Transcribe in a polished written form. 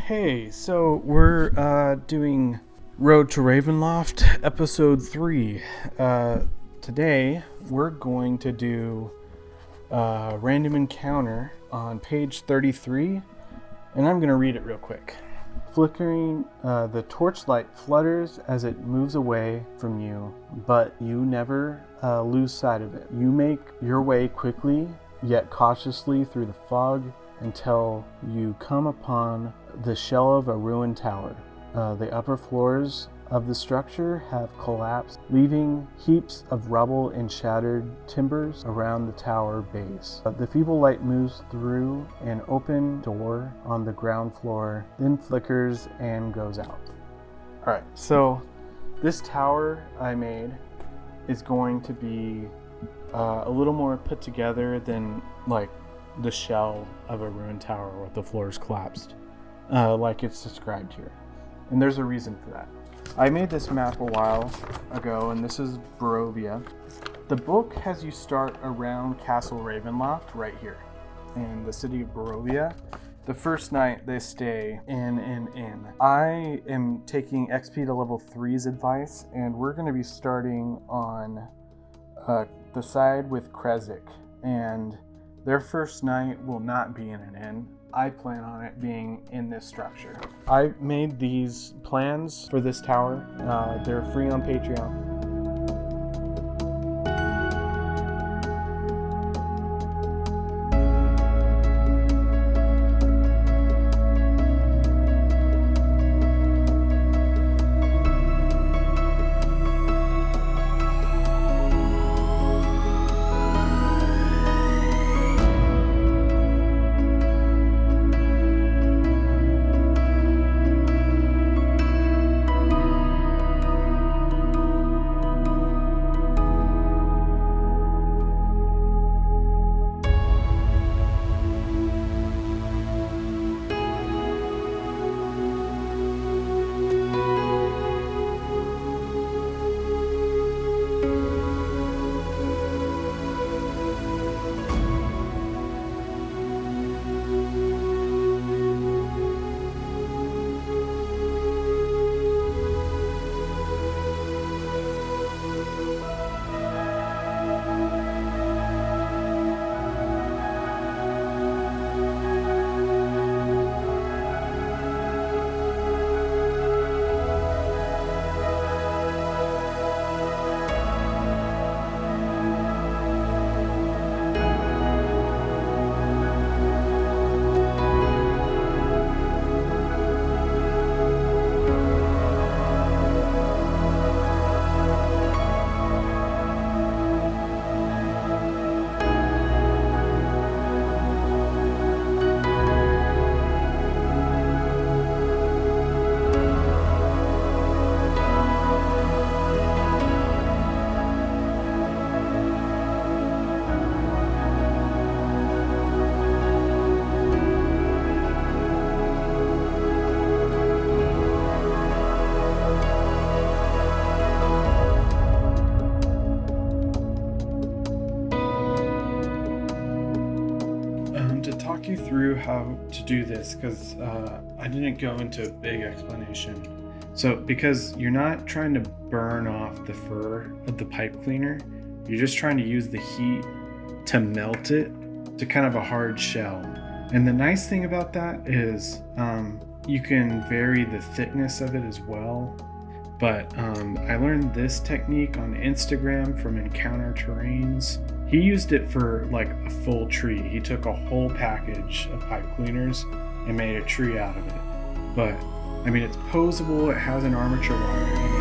Hey, so we're doing Road to Ravenloft, Ep.3. Today, we're going to do a random encounter on page 33, and I'm going to read it real quick. Flickering, the torchlight flutters as it moves away from you, but you never lose sight of it. You make your way quickly, yet cautiously through the fog until you come upon the shell of a ruined tower. The upper floors of the structure have collapsed, leaving heaps of rubble and shattered timbers around the tower base. The feeble light moves through an open door on the ground floor, then flickers and goes out. Alright, so this tower I made is going to be a little more put together than like the shell of a ruined tower with the floors collapsed, like it's described here. And there's a reason for that. I made this map a while ago, and this is Barovia. The book has you start around Castle Ravenloft right here in the city of Barovia. The first night they stay in an inn. I am taking XP to level 3's advice, and we're going to be starting on the side with Krezik, and their first night will not be in an inn. I plan on it being in this structure. I made these plans for this tower. They're free on Patreon. You through how to do this, because I didn't go into a big explanation. So because you're not trying to burn off the fur of the pipe cleaner, you're just trying to use the heat to melt it to kind of a hard shell. And the nice thing about that is you can vary the thickness of it as well. But I learned this technique on Instagram from Encounter Terrains. He used it for like a full tree. He took a whole package of pipe cleaners and made a tree out of it. But I mean, it's posable, it has an armature wire,